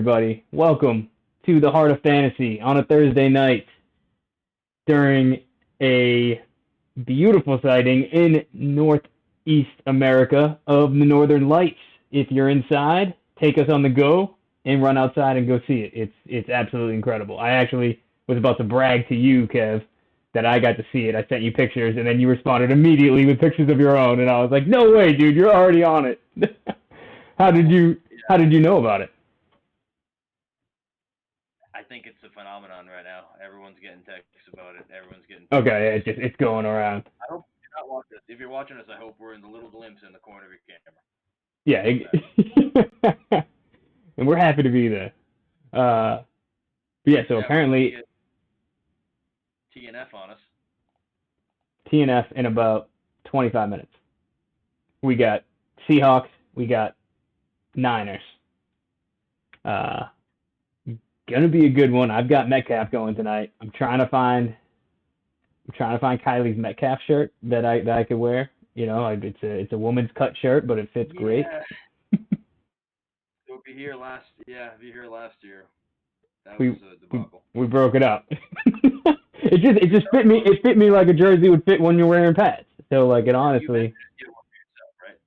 everybody. Welcome to the Heart of Fantasy on a Thursday night during a beautiful sighting in Northeast America of the Northern Lights. If you're inside, take us on the go and run outside and go see it. It's absolutely incredible. I actually was about to brag to you, Kev, that I got to see it. I sent you pictures, and then you responded immediately with pictures of your own, and I was like, "No way, dude! You're already on it." how did you How did you know about it? I think it's a phenomenon right now. Everyone's getting texts about it. Everyone's getting pictures. Okay, it's going around. I hope you're not watching us. If you're watching us, I hope we're in the little glimpse in the corner of your camera. Yeah, and we're happy to be there. But yeah, so Yeah, we're about to apparently get TNF on us. TNF in about 25 minutes. We got Seahawks, we got Niners. Uh, Gonna be a good one. I've got Metcalf going tonight. I'm trying to find Kylie's Metcalf shirt that I could wear. You know, it's a woman's cut shirt, but it fits great. Yeah. So if you here last year, that was We a we debacle. we broke it up. it just fit me. It fit me like a jersey would fit when you're wearing pads. So like it You meant honestly. to get one for yourself, right?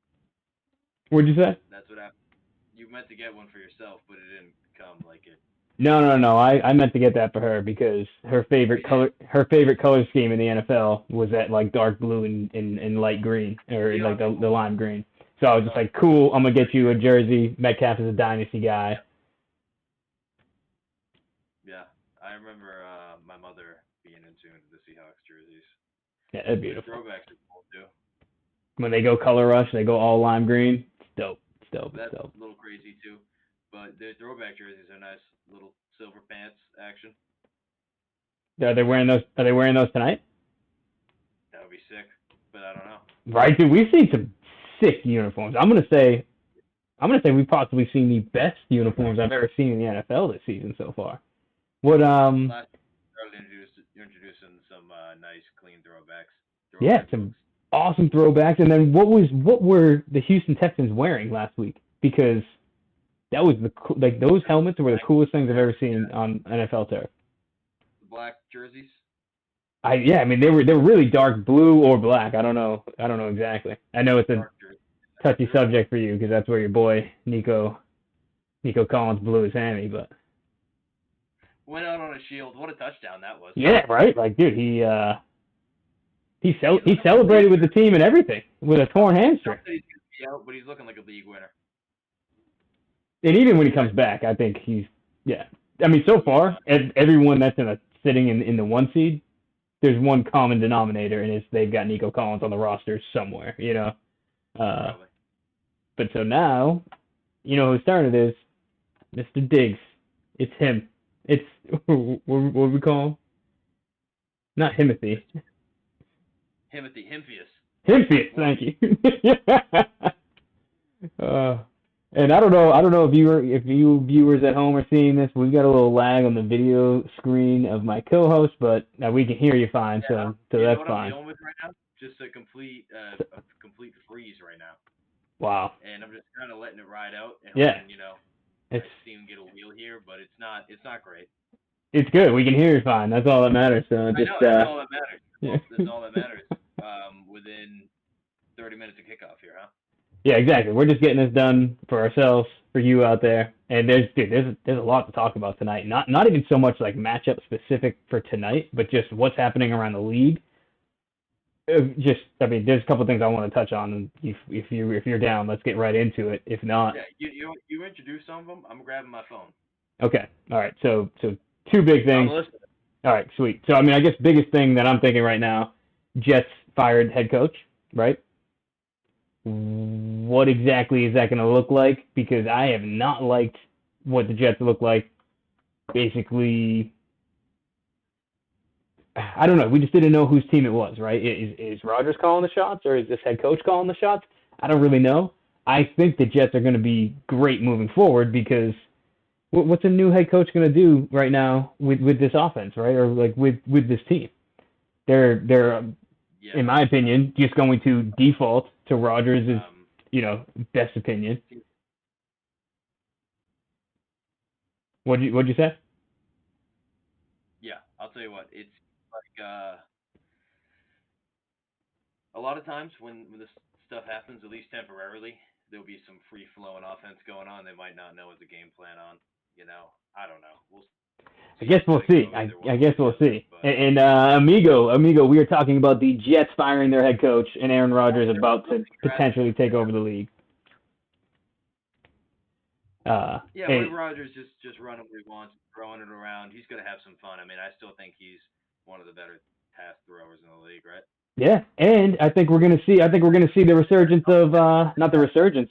What'd you say? That's what happened. You meant to get one for yourself, but it didn't come like it. No, no, no. I meant to get that for her because We did. her favorite color scheme in the NFL was that like dark blue and light green or like Seahawks. the lime green. So I was just like, cool. I'm gonna get you a jersey. Metcalf is a dynasty guy. Yeah, I remember my mother being into the Seahawks jerseys. Yeah, they're Their beautiful. throwbacks are cool too. When they go color rush, they go all lime green. It's dope. It's dope. It's That's dope. a little crazy too. But their throwback jerseys are nice, little silver pants action. Are they wearing those tonight? That would be sick. But I don't know. Right, dude. We've seen some sick uniforms. I'm gonna say we've possibly seen the best uniforms I've ever seen in the NFL this season so far. What Last started introducing some nice clean throwbacks. Yeah, Throwback some looks. awesome throwbacks. And then what were the Houston Texans wearing last week? Because that was like those helmets were the Black, coolest things I've ever seen yeah, on NFL turf. the black jerseys. I mean they were really dark blue or black. I don't know exactly. I know it's a Dark jerseys. touchy They're subject for you because that's where your boy Nico Collins blew his hammy. But went out on a shield. What a touchdown that was. yeah, right. Like dude, He's he looking like a league celebrated with the winner. team and everything with a torn Not hamstring. that he's gonna be out, but he's looking like a league winner. And even when he What? comes back, I think he's yeah. I mean, so far, Yeah, everyone that's sitting in the one seed, there's one common denominator, and it's they've got Nico Collins on the roster somewhere, you know. Uh, probably. but so now, you know whose turn it is, Mr. Diggs. It's him. It's what we call him? Not Himothy. Timothy Himpius. Himothy. What? Thank you. uh, And I don't know if you viewers at home are seeing this. We've got a little lag on the video screen of my co-host, but we can hear you fine, Yeah, so you know that's what I'm fine. dealing with right now? Just a complete freeze right now, Wow. and I'm just kind of letting it ride out and Yeah, hoping it's I see him get a wheel here, but it's not great. it's good. We can hear you fine. That's all that matters. So I know just that's all that matters. yeah. That's all that matters. Within 30 minutes of kickoff here, huh? Yeah, exactly. We're just getting this done for ourselves, for you out there. And there's a lot to talk about tonight. Not even so much like matchup specific for tonight, but just what's happening around the league. I mean, there's a couple things I want to touch on, and if you're down, let's get right into it. If not, Yeah, you introduced some of them. I'm grabbing my phone. okay, all right. So two big I'm things. listening. All right, sweet. So I mean, I guess biggest thing that I'm thinking right now, Jets fired head coach, right? What exactly is that going to look like? Because I have not liked what the Jets look like. Basically, I don't know. We just didn't know whose team it was, right? Is Rodgers calling the shots, or is this head coach calling the shots? I don't really know. I think the Jets are going to be great moving forward because what's a new head coach going to do right now with this offense, right? Or like with this team? They're Yeah. in my opinion, just going to default to Rodgers' Um. best opinion. What'd you say? Yeah, I'll tell you what. It's like a lot of times when this stuff happens, at least temporarily, there'll be some free flowing offense going on. They might not know what the game plan on. I don't know. We'll I see guess how we'll it see. goes. I, They're I one way guess or the we'll other, see. but Amigo, we are talking about the Jets firing their head coach and Aaron Rodgers they're about to losing potentially take over drastically. the league. Yeah, what if Hey, Rogers just running what he wants, throwing it around? He's gonna have some fun. I mean, I still think he's one of the better pass throwers in the league, right? yeah, and I think we're gonna see the resurgence of not the resurgence,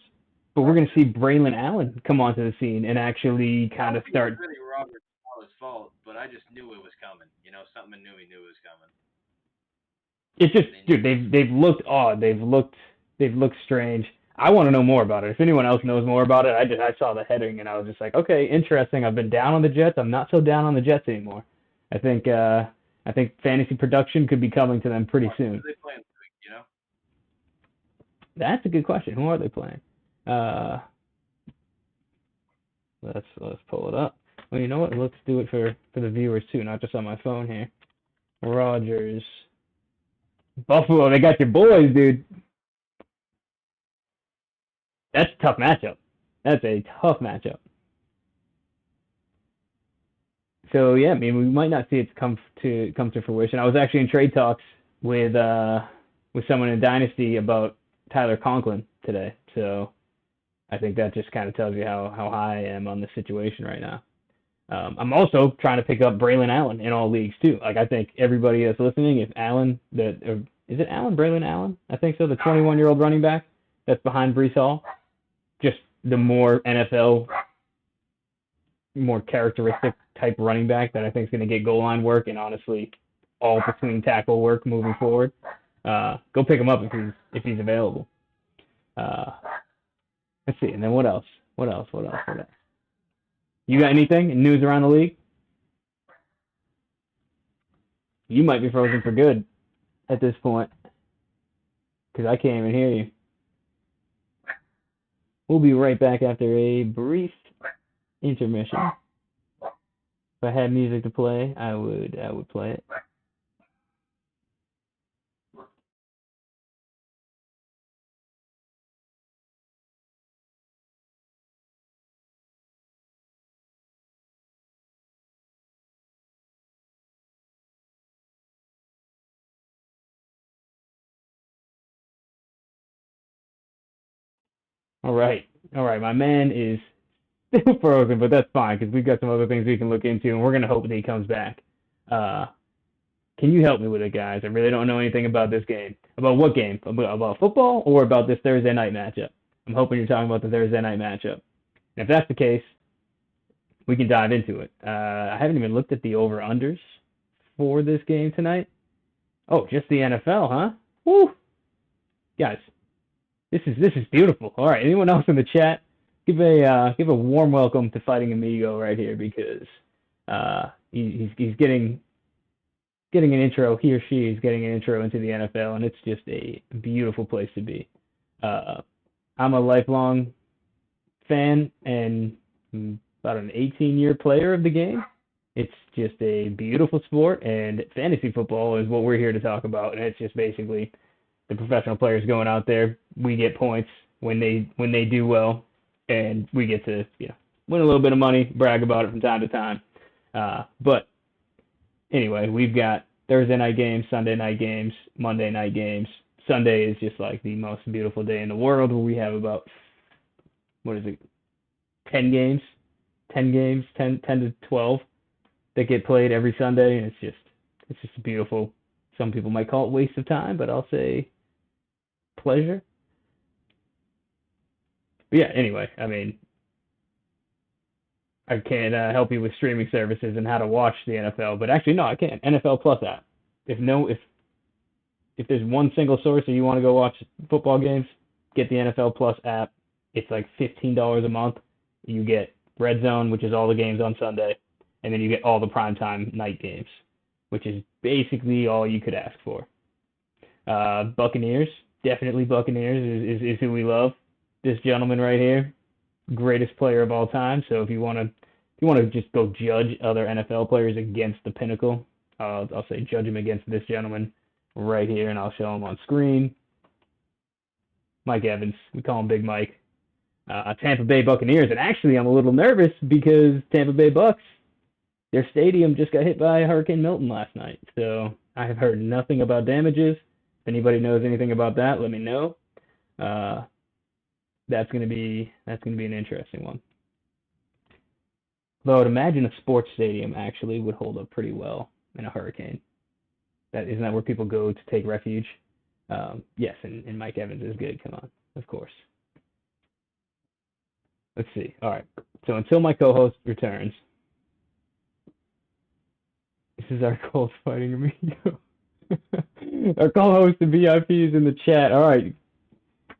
but we're gonna see Braylon Allen come onto the scene and actually I kind don't of think it's start. really Robert Saleh's fault, but I just knew it was coming. Something knew he knew it was coming. It's just, They knew dude, it was. they've looked odd. They've looked strange. I want to know more about it. If anyone else knows more about it, I saw the heading and I was just like, okay, interesting. I've been down on the Jets. I'm not so down on the Jets anymore. I think I think fantasy production could be coming to them pretty Who soon. are they playing this week? That's a good question. Who are they playing? Uh, let's pull it up. Well, you know what? Let's do it for the viewers too, not just on my phone here. Rogers, Buffalo. They got your boys, dude. That's a tough matchup. That's a tough matchup. So yeah, I mean, we might not see it come to fruition. I was actually in trade talks with someone in Dynasty about Tyler Conklin today. So I think that just kind of tells you how high I am on the situation right now. I'm also trying to pick up Braylon Allen in all leagues too. Like I think everybody that's listening, if Allen, is it Allen Braylon Allen? I think so. The 21-year-old running back that's behind Brees Hall. Just the more NFL, more characteristic type running back that I think is going to get goal line work and honestly all between tackle work moving forward. Go pick him up if he's available. Uh, let's see, and then what else? What else? You got anything news around the league? You might be frozen for good at this point because I can't even hear you. We'll be right back after a brief intermission. If I had music to play, I would play it. All right, my man is still frozen, but that's fine because we've got some other things we can look into, and we're gonna hope that he comes back. Uh, can you help me with it, guys? I really don't know anything about this game. About what game? About football or about this Thursday night matchup? I'm hoping you're talking about the Thursday night matchup. And if that's the case, we can dive into it. I haven't even looked at the over/unders for this game tonight. Oh, just the NFL, huh? Woo, guys, this is beautiful. All right, anyone else in the chat, give a warm welcome to Fighting Amigo right here because he's getting an intro. He or she is getting an intro into the NFL, and it's just a beautiful place to be. Uh, I'm a lifelong fan and about an 18-year player of the game. It's just a beautiful sport, and fantasy football is what we're here to talk about. And it's just basically the professional players going out there. We get points when they do well, and we get to win a little bit of money, brag about it from time to time. But anyway, we've got Thursday night games, Sunday night games, Monday night games. Sunday is just like the most beautiful day in the world where we have about, what is it, 10 games, 10 to 12 that get played every Sunday, and it's just beautiful. Some people might call it waste of time, but I'll say pleasure. But yeah, anyway, I mean, I can't help you with streaming services and how to watch the NFL, but actually no, I can. NFL Plus app. If there's one single source that you want to go watch football games, get the NFL Plus app. It's like $15 a month. You get Red Zone, which is all the games on Sunday, and then you get all the primetime night games, which is basically all you could ask for. Buccaneers, definitely Buccaneers is who we love. This gentleman right here, greatest player of all time. So if you want to you want to just go judge other NFL players against the pinnacle, I'll say judge him against this gentleman right here, and I'll show him on screen. Mike Evans. We call him Big Mike. Tampa Bay Buccaneers. And actually, I'm a little nervous because Tampa Bay Bucks, their stadium just got hit by Hurricane Milton last night. So I have heard nothing about damages. If anybody knows anything about that, let me know. That's gonna be an interesting one. Though I'd imagine a sports stadium actually would hold up pretty well in a hurricane. Isn't that where people go to take refuge? Yes, and Mike Evans is good. Come on, of course. Let's see. All right. So until my co-host returns, this is our Colts Fighting Amigo. Our co-host and VIP is in the chat. All right.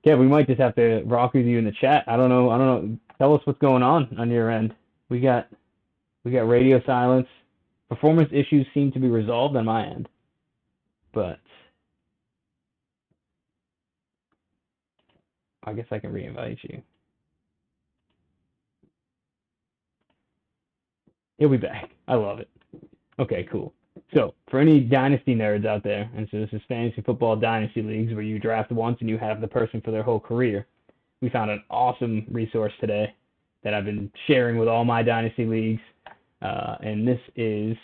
Kev, we might just have to rock with you in the chat. I don't know. Tell us what's going on your end. We got radio silence. Performance issues seem to be resolved on my end. But I guess I can re-invite you. He'll be back. I love it. Okay, cool. So, for any Dynasty nerds out there, and so this is Fantasy Football Dynasty Leagues where you draft once and you have the person for their whole career, we found an awesome resource today that I've been sharing with all my Dynasty Leagues, and this is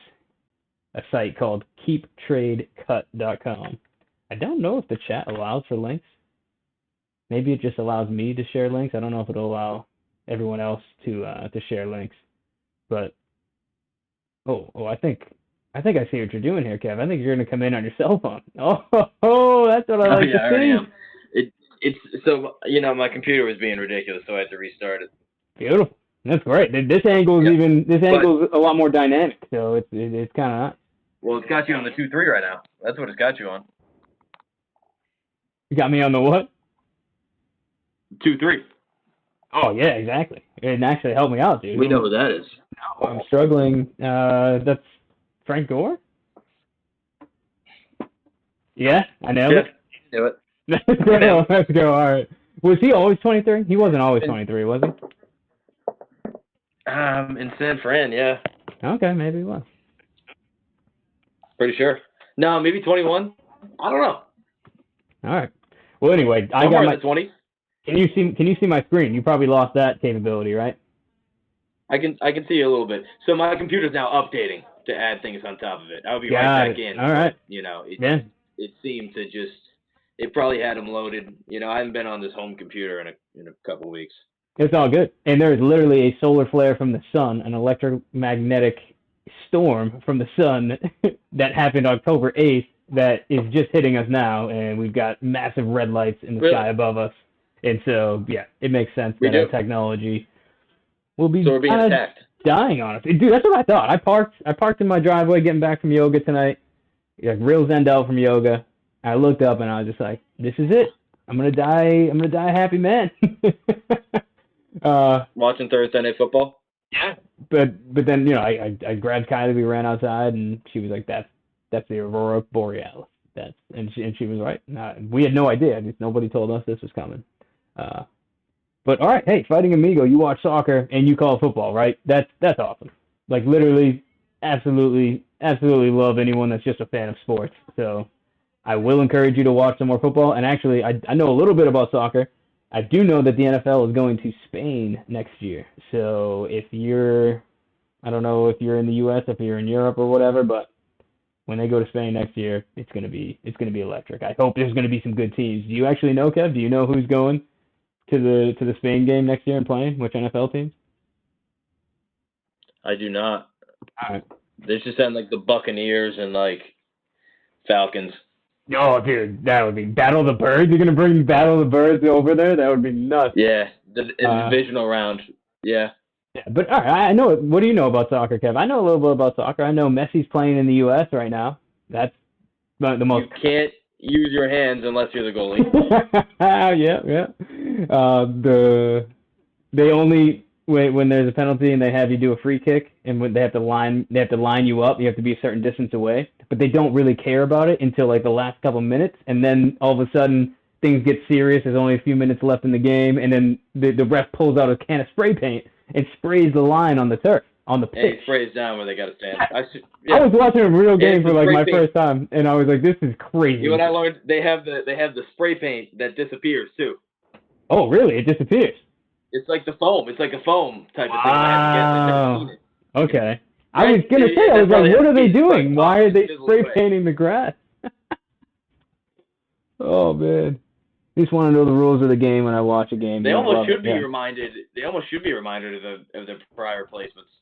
a site called KeepTradeCut.com. I don't know if the chat allows for links. Maybe it just allows me to share links. I don't know if it'll allow everyone else to share links. But I think I see what you're doing here, Kev. I think you're going to come in on your cell phone. Oh, that's what I like to see. I already am. It's so my computer was being ridiculous, so I had to restart it. Beautiful. That's great. This angle is a lot more dynamic, so it's kind of nice. Well, it's got you on the 2-3 right now. That's what it's got you on. You got me on the what? 2-3. Oh yeah, exactly. It actually helped me out, dude. We know who that is. No, I'm struggling. That's Frank Gore? Yeah, I nailed it. Do it. Let's go. All right. Was he always 23? He wasn't always 23, was he? In San Fran, yeah. Okay, maybe he was. Pretty sure. No, maybe 21. I don't know. All right. Well, anyway, I got my 20. Can you see my screen? You probably lost that capability, right? I can see you a little bit. So my computer's now updating to add things on top of it. I'll be right back in. All right. But, it seemed to just. It probably had them loaded. I haven't been on this home computer in a couple weeks. It's all good. And there's literally a solar flare from the sun, an electromagnetic storm from the sun that happened October 8th that is just hitting us now, and we've got massive red lights in the sky above us. And so, yeah, it makes sense that our technology will be we're being attacked. Dying on us. Dude, that's what I thought. I parked in my driveway getting back from yoga tonight, real zenned out from yoga. I looked up and I was just like, this is it. I'm gonna die a happy man. Watching Thursday Night Football? Yeah. But then, I grabbed Kylie, we ran outside, and she was like, that's the Aurora Borealis. And she was right. We had no idea. Just nobody told us this was coming. But all right, hey, Fighting Amigo, you watch soccer and you call football, right? That's awesome. Like literally, absolutely love anyone that's just a fan of sports. So I will encourage you to watch some more football. And actually, I know a little bit about soccer. I do know that the NFL is going to Spain next year. So I don't know if you're in the U.S., if you're in Europe or whatever, but when they go to Spain next year, it's gonna be electric. I hope there's gonna be some good teams. Do you actually know, Kev? Do you know who's going to the Spain game next year and playing? Which NFL teams? I do not. All right. They just sound like the Buccaneers and like Falcons. Oh, dude, that would be Battle of the Birds. You're gonna bring Battle of the Birds over there? That would be nuts. Yeah, the divisional round. Yeah. Yeah, but all right, I know. What do you know about soccer, Kev? I know a little bit about soccer. I know Messi's playing in the U.S. right now. That's the most. You can't use your hands unless you're the goalie. Yeah. They only when there's a penalty and they have you do a free kick, and when they have to line you up, you have to be a certain distance away. But they don't really care about it until like the last couple minutes, and then all of a sudden things get serious. There's only a few minutes left in the game, and then the ref pulls out a can of spray paint and sprays the line on the turf. on the And he pitch. sprays down where they got to stand. I was watching a real game it's for the like spray my paint. first time, and I was like, "This is crazy." You know what I learned? They have the spray paint that disappears too. Oh, really? It disappears. It's like the foam. It's like a foam type of thing. I had to get. I've never seen it. Okay. I was gonna say, I was like, what are they doing? Why are they spray painting the grass? Oh man. I just want to know the rules of the game when I watch a game. They almost should be reminded. They almost should be reminded of their prior placements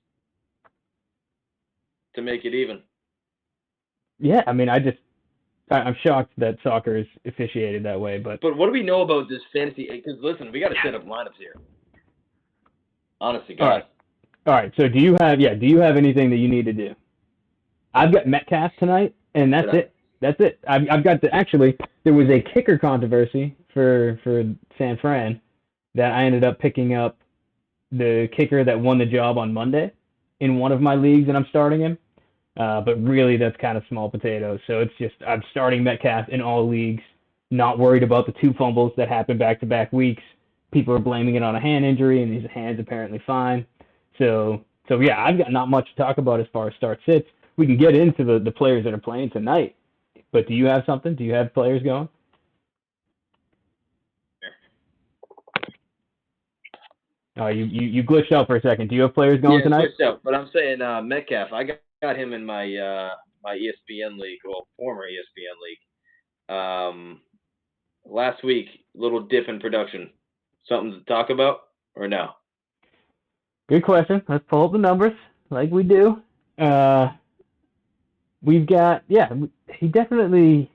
to make it even. Yeah, I mean, I'm shocked that soccer is officiated that way, but what do we know about this fantasy? Because listen, we got to set up lineups here. Honestly, guys. All right. So do you have anything that you need to do? I've got Metcalf tonight, and that's it. That's it. I've got actually, there was a kicker controversy for San Fran that I ended up picking up the kicker that won the job on Monday in one of my leagues, and I'm starting him. But really, that's kind of small potatoes. So it's just, I'm starting Metcalf in all leagues, not worried about the 2 fumbles that happened back-to-back weeks. People are blaming it on a hand injury, and his hand's apparently fine. So yeah, I've got not much to talk about as far as start sits. We can get into the players that are playing tonight. But do you have something? Do you have players going? Oh, you glitched out for a second. Do you have players going tonight? Yeah, glitched out. But I'm saying Metcalf. I got him in my my ESPN league, well, former ESPN league. Last week, little dip in production. Something to talk about or no? Good question. Let's pull up the numbers like we do. We've got, he definitely,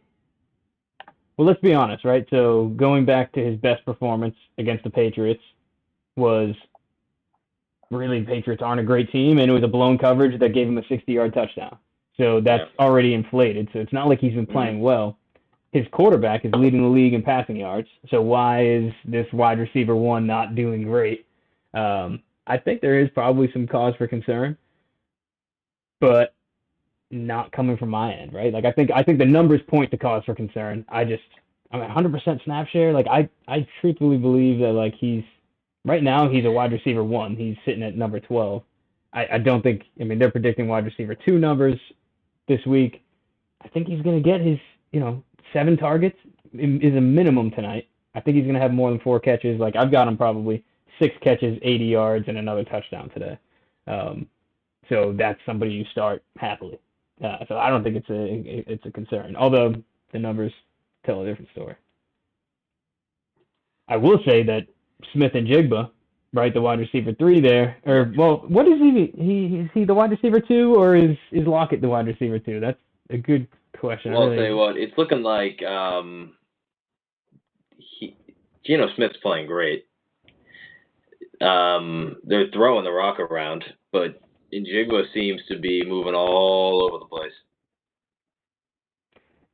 well, let's be honest, right? So going back to his best performance against the Patriots was really, the Patriots aren't a great team, and it was a blown coverage that gave him a 60-yard touchdown. So that's already inflated. So it's not like he's been playing well. His quarterback is leading the league in passing yards. So why is this wide receiver 1 not doing great? I think there is probably some cause for concern, but not coming from my end, right? Like I think the numbers point to cause for concern. I'm 100% snap share. Like I truthfully believe that like right now he's a wide receiver 1. He's sitting at number 12. I don't think, I mean, they're predicting wide receiver 2 numbers this week. I think he's going to get his, 7 targets is a minimum tonight. I think he's going to have more than 4 catches. Like I've got him probably 6 catches, 80 yards, and another touchdown today. So that's somebody you start happily. So I don't think it's a concern, although the numbers tell a different story. I will say that Smith and Jigba, right, the wide receiver 3 there, or well, what is he? Is he the wide receiver 2, or is Lockett the wide receiver 2? That's a good question. Well, I'll tell you what, it's looking like Geno Smith's playing great. They're throwing the rock around, but Njigba seems to be moving all over the place.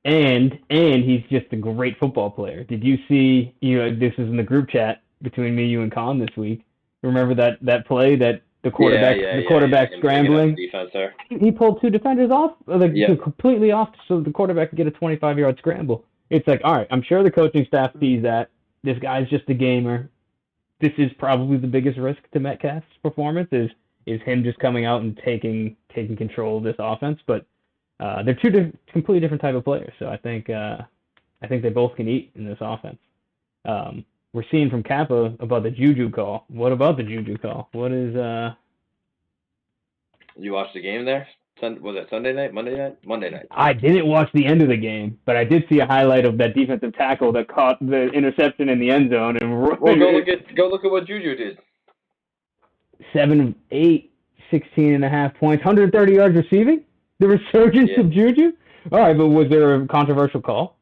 And he's just a great football player. Did you see, this is in the group chat between me, you, and Con this week. Remember that play that the quarterback scrambling? Defense there. He pulled 2 defenders off, completely off, so the quarterback could get a 25-yard scramble. It's like, all right, I'm sure the coaching staff sees that. This guy's just a gamer. This is probably the biggest risk to Metcalf's performance is him just coming out and taking control of this offense. But they're 2 completely different type of players. So I think they both can eat in this offense. We're seeing from Kappa about the Juju call. What about the Juju call? What is You watched the game there? Was it Sunday night? Monday night? Monday night. I didn't watch the end of the game, but I did see a highlight of that defensive tackle that caught the interception in the end zone. And well, go look at what Juju did. 7 of 8, 16.5 points, 130 yards receiving. The resurgence of Juju. All right, but was there a controversial call,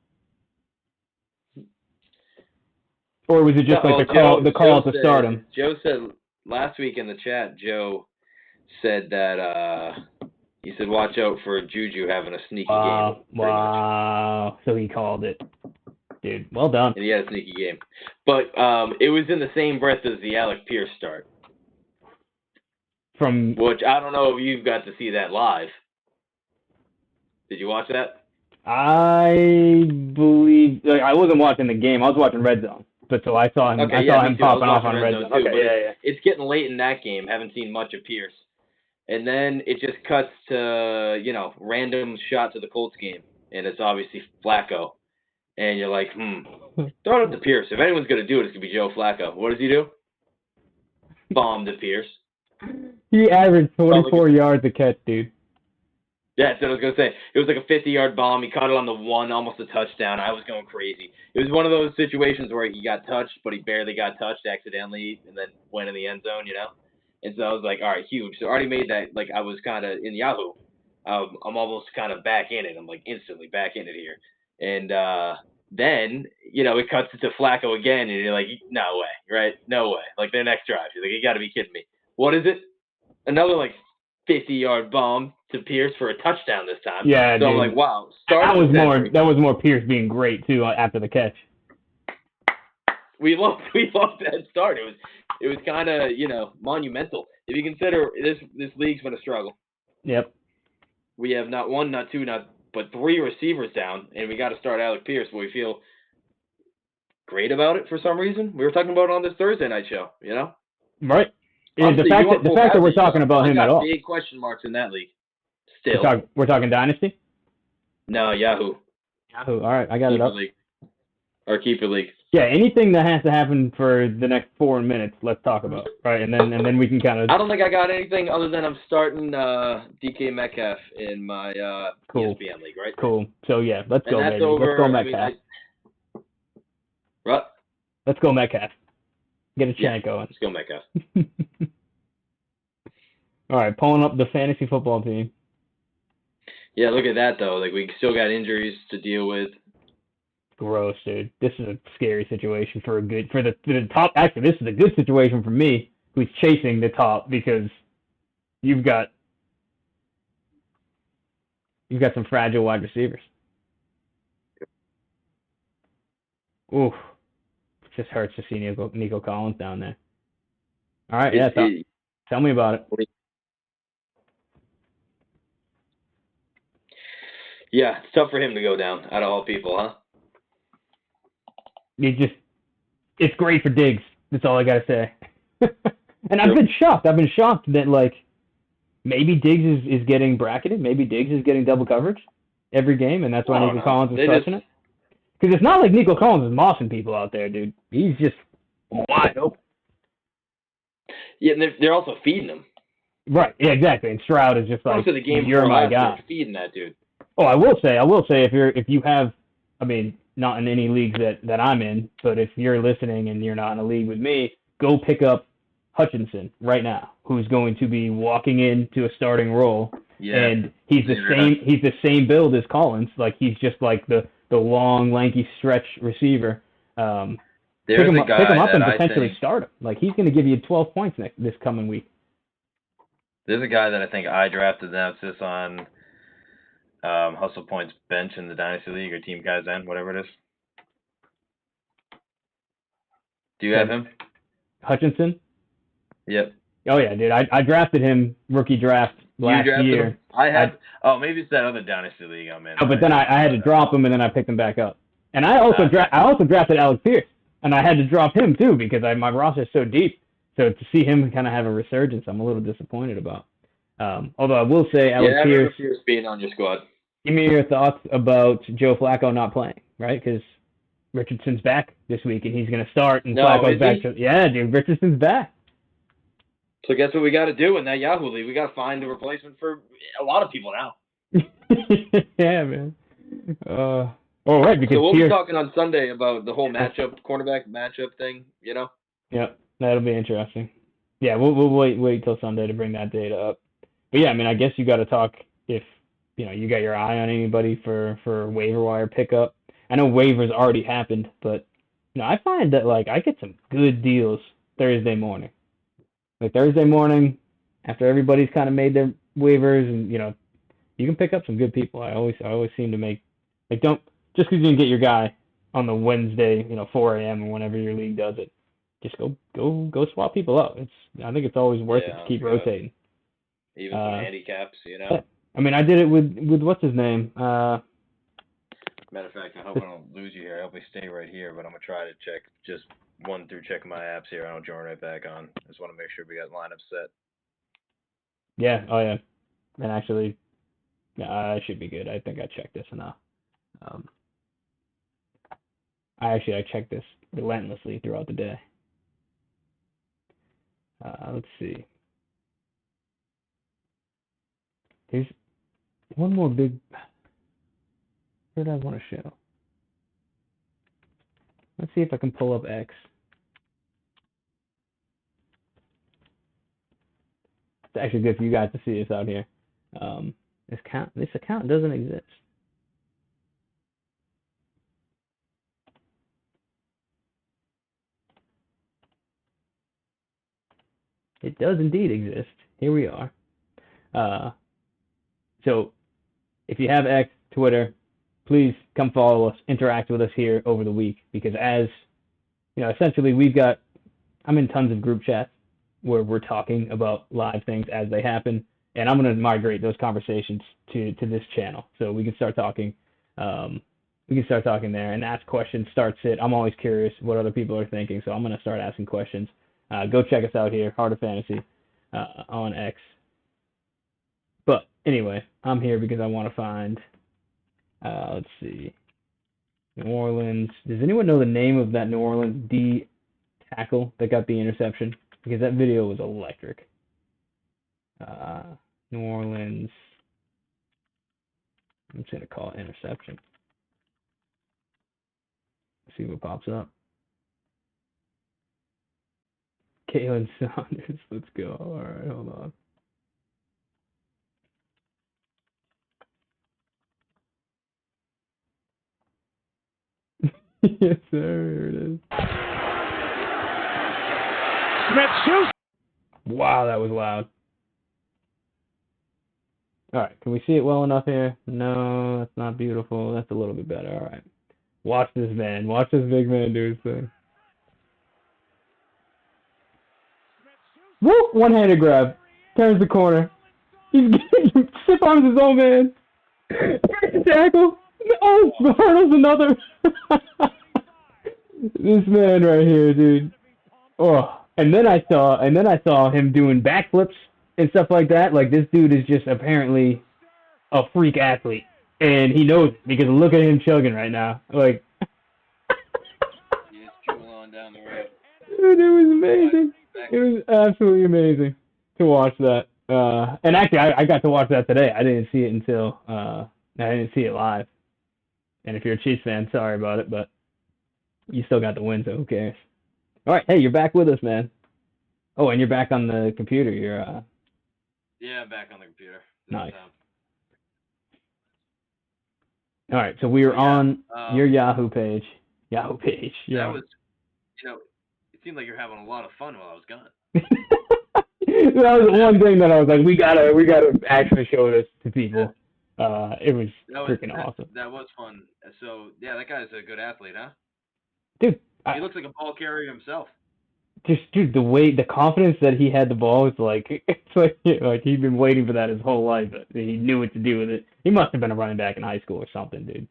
or was it just the call to start him? Joe said last week in the chat. Joe said that he said watch out for Juju having a sneaky game. Wow! So he called it, dude. Well done. And he had a sneaky game, but it was in the same breath as the Alec Pierce start. From which I don't know if you've got to see that live. Did you watch that? I believe I wasn't watching the game. I was watching Red Zone, but so I saw him. Okay, I saw him popping off on Red Zone. Okay, It's getting late in that game. Haven't seen much of Pierce, And then it just cuts to, random shot to the Colts game. And it's obviously Flacco. And you're like, throw it up to Pierce. If anyone's going to do it, it's going to be Joe Flacco. What does he do? Bomb to Pierce. He averaged 24 yards a catch, dude. Yeah, that's what I was going to say. It was like a 50-yard bomb. He caught it on the one, almost a touchdown. I was going crazy. It was one of those situations where he got touched, but he barely got touched accidentally and then went in the end zone, And so I was like, all right, huge. So I already made that, I was kind of in Yahoo. I'm almost kind of back in it. I'm instantly back in it here. And then, it cuts to Flacco again, and you're like, no way, right? No way. Their next drive. You're like, you got to be kidding me. What is it? Another, 50-yard bomb to Pierce for a touchdown this time. Yeah, so dude. I'm like, wow. That was more Pierce being great too after the catch. We loved that start. It was kind of monumental. If you consider this league's been a struggle. Yep. We have not one, not two, but three receivers down, and we got to start Alec Pierce. But we feel great about it for some reason. We were talking about it on this Thursday night show. Right. The fact that we're talking about him at all. Big question marks in that league. Still. We're talking Dynasty? No, Yahoo. Yahoo. All right, I got it up. League. Or Keeper League. Yeah, anything that has to happen for the next 4 minutes, let's talk about. Right, and then we can kind of. I don't think I got anything other than I'm starting DK Metcalf in my ESPN league, right? Cool. So yeah, let's go, baby. Over, let's go Metcalf. What? Let's go Metcalf. Get a chant going. Let's go Metcalf. All right, pulling up the fantasy football team. Yeah, look at that though. We still got injuries to deal with. Gross, dude. This is a scary situation for the top. Actually, this is a good situation for me, who's chasing the top, because you've got some fragile wide receivers. Oof. It just hurts to see Nico Collins down there. All right, tell me about it. Yeah, it's tough for him to go down out of all people, huh? It's great for Diggs. That's all I gotta say. And I've been shocked. I've been shocked that maybe Diggs is getting bracketed. Maybe Diggs is getting double coverage every game, and that's why Nico Collins is crushing it. Because it's not like Nico Collins is mossing people out there, dude. He's just wide open. Yeah, and they're also feeding him. Right. Yeah, exactly. And Stroud is just like, you're my guy. Feeding that dude. Oh, I will say, if you have, I mean, not in any leagues that I'm in, but if you're listening and you're not in a league with me, go pick up Hutchinson right now, who's going to be walking into a starting role. Yeah. And he's the same build as Collins. He's just the long, lanky stretch receiver. Pick him up and potentially start him. He's going to give you 12 points this coming week. There's a guy that I think I drafted that sits on Hustle Points bench in the Dynasty League or Team Kaizen, whatever it is. Do you have him? Hutchinson? Yep. Oh, yeah, dude. I drafted him rookie draft last year. Him? Maybe it's that other Dynasty League I'm in. Oh, but then I had to drop him, and then I picked him back up. And I also drafted Alex Pierce, and I had to drop him, too, because my roster is so deep. So to see him kind of have a resurgence, I'm a little disappointed about. Although I will say, Alex Pierce being on your squad. Give me your thoughts about Joe Flacco not playing, right? Because Richardson's back this week, and he's going to start, and Flacco's back. Yeah, dude, Richardson's back. So guess what we got to do in that Yahoo League? We got to find a replacement for a lot of people now. Yeah, man. Right, because so we'll be talking on Sunday about the whole cornerback matchup thing, Yeah, that'll be interesting. Yeah, we'll wait till Sunday to bring that data up. But yeah, I mean, I guess you got to talk if you got your eye on anybody for waiver wire pickup. I know waivers already happened, but I find that I get some good deals Thursday morning. Thursday morning, after everybody's kind of made their waivers, and you can pick up some good people. I always seem to make don't just because you didn't get your guy on the Wednesday, 4 a.m. or whenever your league does it, just go swap people up. I think it's always worth it to keep rotating. Even some handicaps, Yeah. I mean, I did it with what's his name. Matter of fact, I hope I don't lose you here. I hope we stay right here, but I'm gonna try to check my apps here. I'll join right back on. I just want to make sure we got lineup set. Yeah. Oh yeah. And actually, I should be good. I think I checked this enough. Um, I checked this relentlessly throughout the day. Let's see. There's one more big. What did I want to show? Let's see if I can pull up X. It's actually good for you guys to see this out here. This account doesn't exist. It does indeed exist. Here we are. So if you have X, Twitter, please come follow us, interact with us here over the week, because as you know, essentially I'm in tons of group chats where we're talking about live things as they happen, and I'm going to migrate those conversations to this channel so we can start talking. We can start talking there and ask questions, start sit. I'm always curious what other people are thinking, so I'm going to start asking questions. Go check us out here, Heart of Fantasy, on X. But anyway, I'm here because I want to find, let's see, New Orleans. Does anyone know the name of that New Orleans D tackle that got the interception? Because that video was electric. New Orleans. I'm just going to call it interception. See what pops up. Kalen Saunders. Let's go. All right, hold on. Yes, sir. Here it is. Smith shoots. Wow, that was loud. All right, can we see it well enough here? No, that's not beautiful. That's a little bit better. All right. Watch this man. Watch this big man do his thing. Whoop! One-handed grab. Turns the corner. He's getting stiff arms his own man. Breaks the tackle. Oh, hurdles another. This man right here, dude. Oh, and then I saw him doing backflips and stuff like that. Like, this dude is just apparently a freak athlete, and he knows it because look at him chugging right now. Like, He's drooling on down the road. dude, it was amazing. It was absolutely amazing to watch that. And actually, I got to watch that today. I didn't see it until I didn't see it live. And if you're a Chiefs fan, sorry about it, but you still got the win, so who cares? All right, hey, you're back with us, man. Oh, and you're back on the computer. You're Yeah, I'm back on the computer. Nice. All right, so we were on your Yahoo page. Yeah. That was, it seemed like you're having a lot of fun while I was gone. That was one thing that I was like, we gotta actually show this to people. It was freaking awesome. That was fun. So yeah, that guy's a good athlete, huh? Dude, he looks like a ball carrier himself. Just dude, the confidence that he had the ball is like, it's like he'd been waiting for that his whole life. He knew what to do with it. He must have been a running back in high school or something, dude.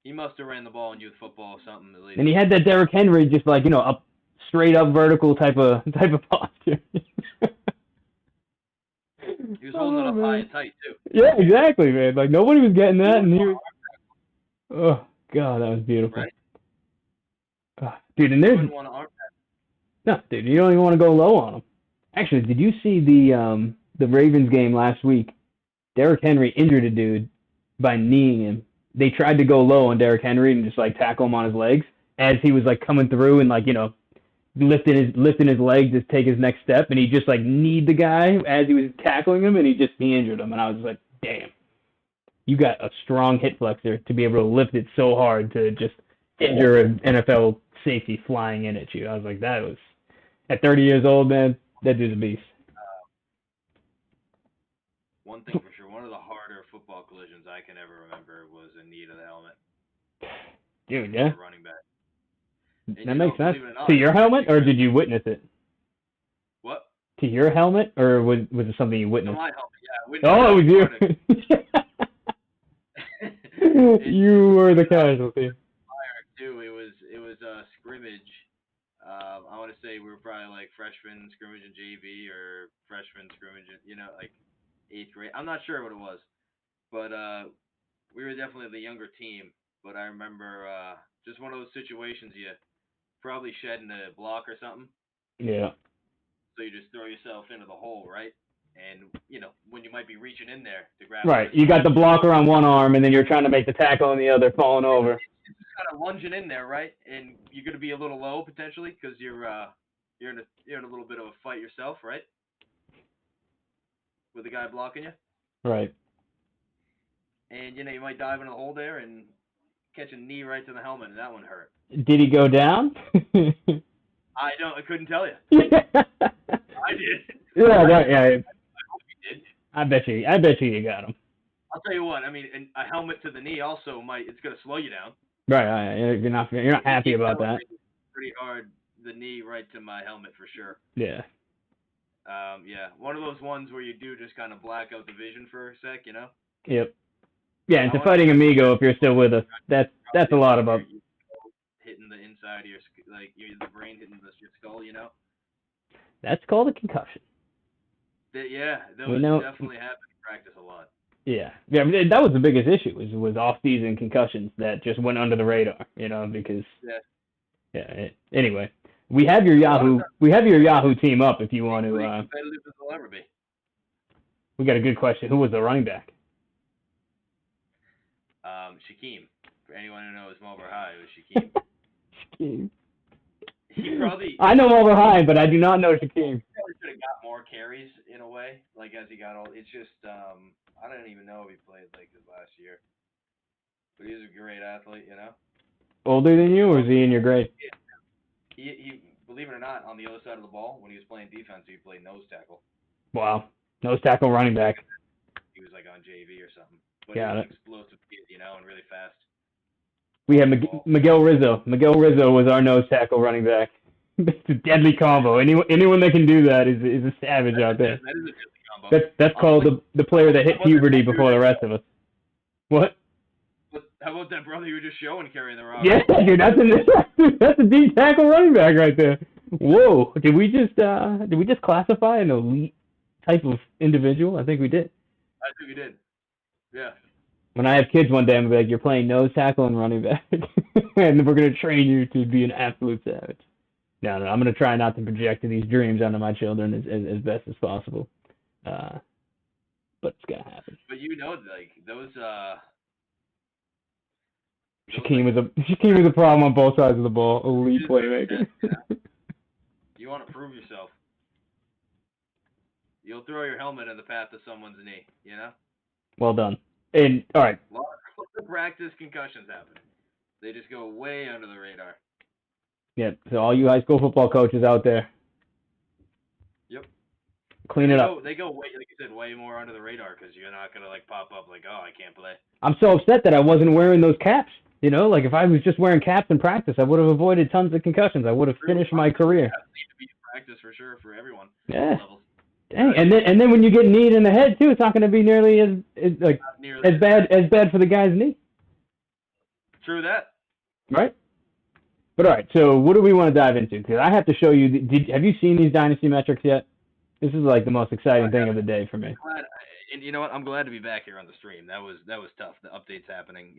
He must have ran the ball in youth football or something at least. And he had that Derrick Henry, just like, up straight up vertical type of posture. He was holding it up high and tight too. Yeah, exactly, man. Like nobody was getting that, and he was. Oh God, that was beautiful. Right. Dude, and there's. No, dude, you don't even want to go low on him. Actually, did you see the Ravens game last week? Derrick Henry injured a dude by kneeing him. They tried to go low on Derrick Henry and just like tackle him on his legs as he was like coming through and like lifting his leg to take his next step, and he just like kneed the guy as he was tackling him, and he injured him, and I was like, damn, you got a strong hip flexor to be able to lift it so hard to just injure an NFL safety flying in at you. I was like, that was, at 30 years old, man, that dude's a beast. One thing for sure, one of the harder football collisions I can ever remember was a knee to the helmet. Dude, yeah. Running back. That makes sense. To your helmet, or did you witness it? What? To your helmet, or was it something you witnessed? To my helmet, yeah. Oh, it was you. You were the casualty. Too. It was a scrimmage I want to say we were probably like freshman scrimmage in JV or freshman scrimmage, like 8th grade. I'm not sure what it was, but we were definitely the younger team. But I remember just one of those situations you probably shedding a block or something. Yeah. So you just throw yourself into the hole, right? And when you might be reaching in there to grab. Right. You got the blocker on one arm, and then you're trying to make the tackle on the other, falling over. You're just kind of lunging in there, right? And you're going to be a little low potentially because you're in a little bit of a fight yourself, right? With the guy blocking you. Right. And you might dive in the hole there and catch a knee right to the helmet, and that one hurt. Did he go down? I couldn't tell you. Yeah. I did. Yeah. I hope he did. I bet you you got him. I'll tell you what. I mean, a helmet to the knee also it's going to slow you down. Right. You're not happy about that. Pretty hard. The knee right to my helmet for sure. Yeah. Yeah. One of those ones where you do just kind of black out the vision for a sec, Yep. Yeah, and to Fighting Amigo, if you're still with us, that's a lot about hitting the inside of your the brain hitting your skull, That's called a concussion. Those definitely happen in practice a lot. Yeah. I mean, that was the biggest issue was off-season concussions that just went under the radar, because. Yeah. Anyway, we have your Yahoo team up if you want to. Competitive as they'll ever be. We got a good question. Who was the running back? Shaquem. For anyone who knows Marlboro High, it was Shaquem. Shaquem. He probably. I know Marlboro High, but I do not know Shaquem. He probably should have got more carries in a way, like as he got old. It's just I don't even know if he played like his last year, but he was a great athlete, Older than you, or is he in your grade? He believe it or not, on the other side of the ball, when he was playing defense, he played nose tackle. Wow, nose tackle running back. He was like on JV or something. But Got he was it. an explosive kid, and really fast. We had Miguel Rizzo. Miguel Rizzo was our nose tackle running back. It's a deadly combo. Anyone that can do that is a savage out there. That is a deadly combo. That's called the player that hit puberty before the rest of us. What? How about that brother you were just showing carrying the rock? Yeah, dude, that's a deep tackle running back right there. Whoa! Did we just classify an elite type of individual? I think we did. I think we did. Yeah. When I have kids one day, I'm gonna be like, "You're playing nose tackle and running back, and we're gonna train you to be an absolute savage." No, I'm gonna try not to project these dreams onto my children as best as possible. But it's gonna happen. But those. Shaquem was a problem on both sides of the ball. Elite playmaker. You want to prove yourself. You'll throw your helmet in the path of someone's knee, Well done. And all right. A lot of practice concussions happen. They just go way under the radar. Yeah. So all you high school football coaches out there. Yep. Clean it up. They go way, like you said, way more under the radar because you're not gonna pop up like, oh, I can't play. I'm so upset that I wasn't wearing those caps. Like if I was just wearing caps in practice, I would have avoided tons of concussions. I would have finished my career. Yeah, need to be in practice for sure for everyone. Yeah. Dang. And then when you get kneed in the head too, it's not going to be nearly as bad for the guy's knee. True that. Right. But all right. So what do we want to dive into? Because I have to show you. Have you seen these dynasty metrics yet? This is like the most exciting thing of the day for me. And you know what? I'm glad to be back here on the stream. That was tough. The updates happening.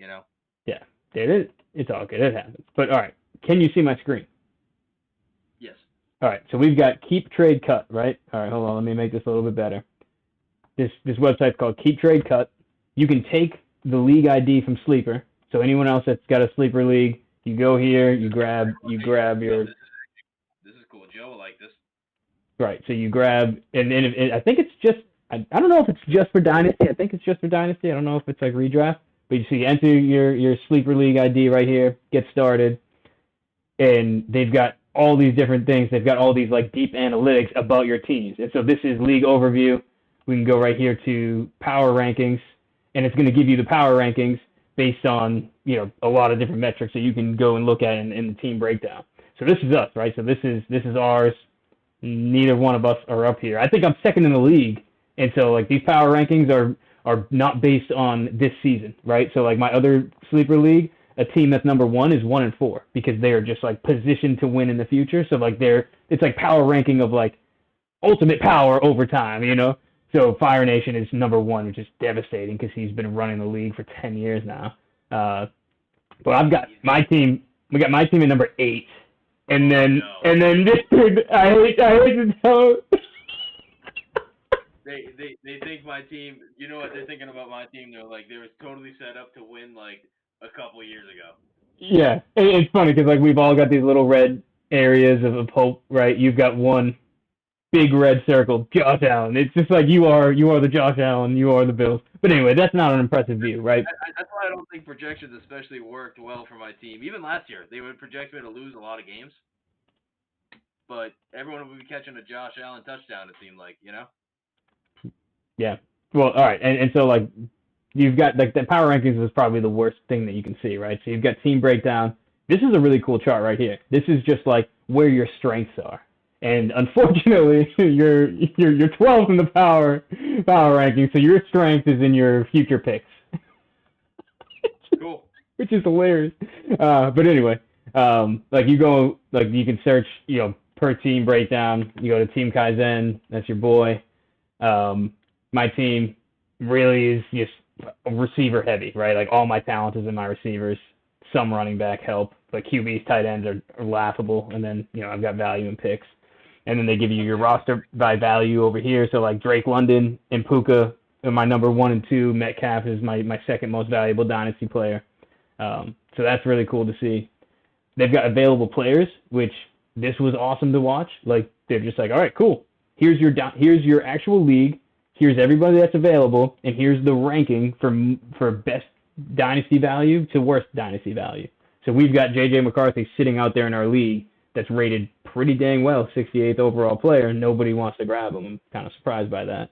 Yeah. It's all good. It happens. But all right. Can you see my screen? Yes. All right, so we've got Keep Trade Cut, right? All right, hold on. Let me make this a little bit better. This website's called Keep Trade Cut. You can take the league ID from Sleeper. So anyone else that's got a Sleeper league, you go here, you grab your. This is cool. Joe will like this. Right. So you grab, and then I think it's just. I don't know if it's just for Dynasty. I think it's just for Dynasty. I don't know if it's like redraft. But you see, enter your Sleeper League ID right here, get started, and they've got all these different things. They've got all these like deep analytics about your teams. And so this is league overview. We can go right here to power rankings, and it's going to give you the power rankings based on a lot of different metrics that you can go and look at in the team breakdown. So this is us, right? So this is ours. Neither one of us are up here. I think I'm second in the league, and so like these power rankings are not based on this season, right? So like my other Sleeper League, a team that's number 1 is 1-4 because they are just like positioned to win in the future. So like it's like power ranking of like ultimate power over time, you know. So Fire Nation is number 1, which is devastating because he's been running the league for 10 years now. But I've got my team. We got my team at number 8, and then dude, I hate to tell. They think my team. You know what they're thinking about my team? They're like, they were totally set up to win like a couple years ago. Yeah, it's funny because like we've all got these little red areas of hope, right? You've got one big red circle, Josh Allen. It's just like you are the Josh Allen, you are the Bills. But anyway, that's not an impressive view, right? That's why I don't think projections especially worked well for my team. Even last year, they would project me to lose a lot of games, but everyone would be catching a Josh Allen touchdown. It seemed like, you know. Yeah. Well, all right, and so like you've got like the power rankings is probably the worst thing that you can see, right? So you've got team breakdown. This is a really cool chart right here. This is just like where your strengths are. And unfortunately, you're 12th in the power ranking, so your strength is in your future picks. Cool. Which is hilarious. But anyway, like you go, like you can search, you know, per team breakdown. You go to Team Kaizen. That's your boy. My team really is just receiver heavy, right? Like all my talent is in my receivers. Some running back help, but QBs, tight ends are laughable. And then, you know, I've got value in picks. And then they give you your roster by value over here. So like Drake London and Puka are my number 1 and 2. Metcalf is my second most valuable dynasty player. So that's really cool to see. They've got available players, which this was awesome to watch. Like they're just like, all right, cool. Here's your actual league. Here's everybody that's available, and here's the ranking for best dynasty value to worst dynasty value. So we've got J.J. McCarthy sitting out there in our league that's rated pretty dang well, 68th overall player. Nobody wants to grab him. I'm kind of surprised by that.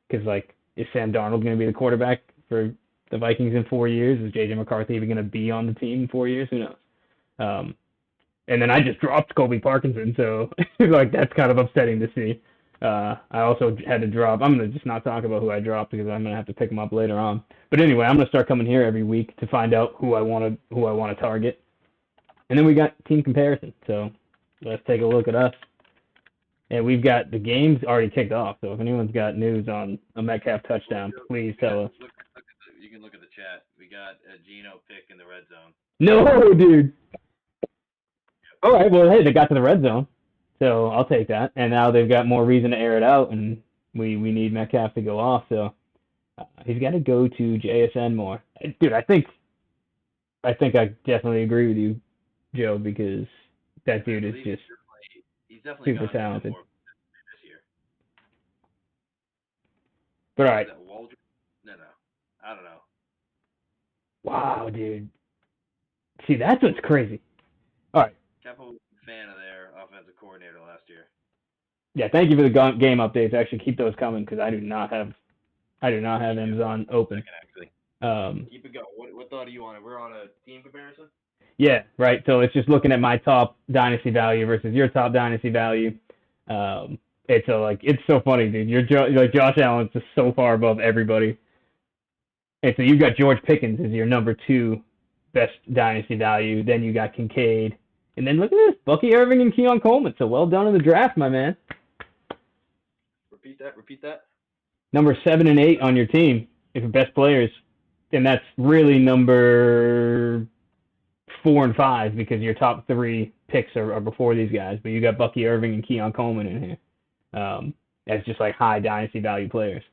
Because, like, is Sam Darnold going to be the quarterback for the Vikings in 4 years? Is J.J. McCarthy even going to be on the team in 4 years? Who knows? And then I just dropped Colby Parkinson, so, like, that's kind of upsetting to see. I also had to drop. I'm going to just not talk about who I dropped because I'm going to have to pick him up later on. But anyway, I'm going to start coming here every week to find out who I want to target. And then we got team comparison. So let's take a look at us. And we've got the games already kicked off. So if anyone's got news on a Metcalf touchdown, please tell us. You can look at the chat. We got a Geno pick in the red zone. No, dude. All right. Well, hey, they got to the red zone. So I'll take that. And now they've got more reason to air it out, and we need Metcalf to go off. So he's got to go to JSN more. Dude, I think I definitely agree with you, Joe, because that dude is just he's definitely super talented. This year. But all right. No, I don't know. Wow, dude. See, that's what's crazy. All right. Capo was a fan of their offensive coordinator last year. Yeah, thank you for the game updates. Actually, keep those coming because I do not have Amazon open. Keep it going. What thought are you on? We're on a team comparison? Yeah, right. So it's just looking at my top dynasty value versus your top dynasty value. It's so funny, dude. Like Josh Allen's just so far above everybody. And so you've got George Pickens as your number 2 best dynasty value. Then you got Kincaid. And then look at this, Bucky Irving and Keon Coleman. So well done in the draft, my man. Repeat that. Number 7 and 8 on your team, if you're best players. And that's really number 4 and 5 because your top 3 picks are before these guys. But you got Bucky Irving and Keon Coleman in here. As just like high dynasty value players.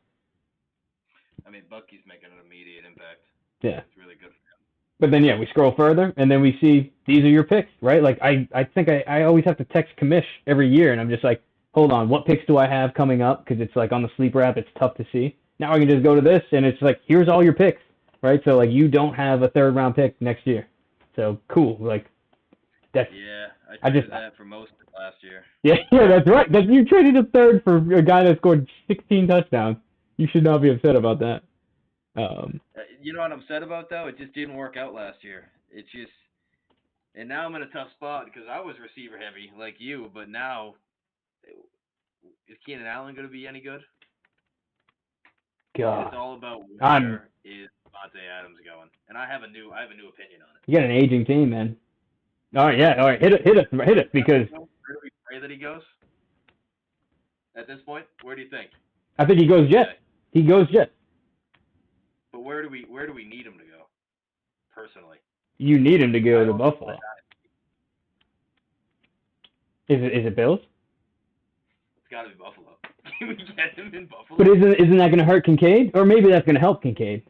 I mean, Bucky's making an immediate impact. Yeah. It's really good for him. But then, yeah, we scroll further, and then we see these are your picks, right? Like, I think I always have to text Commish every year, and I'm just like, hold on, what picks do I have coming up? Because it's like on the sleeper app, it's tough to see. Now I can just go to this, and it's like, here's all your picks, right? So, like, you don't have a 3rd-round pick next year. So, cool. Like, that's... Yeah, I traded that for most of last year. Yeah, that's right. You traded a 3rd for a guy that scored 16 touchdowns. You should not be upset about that. You know what I'm upset about, though? It just didn't work out last year. It's just... And now I'm in a tough spot because I was receiver heavy like you, but now... Is Keenan Allen going to be any good? God. It's all about where is Devontae Adams going, and I have a new opinion on it. You got an aging team, man. All right, yeah, all right. Hit us, because Where do we pray that he goes? At this point, where do you think? I think he goes Jets. He goes Jets. But where do we need him to go? Personally, You need him to go I to don't- Buffalo. Is it Bills? It's got to be Buffalo. Can we get him in Buffalo? But isn't that going to hurt Kincaid? Or maybe that's going to help Kincaid.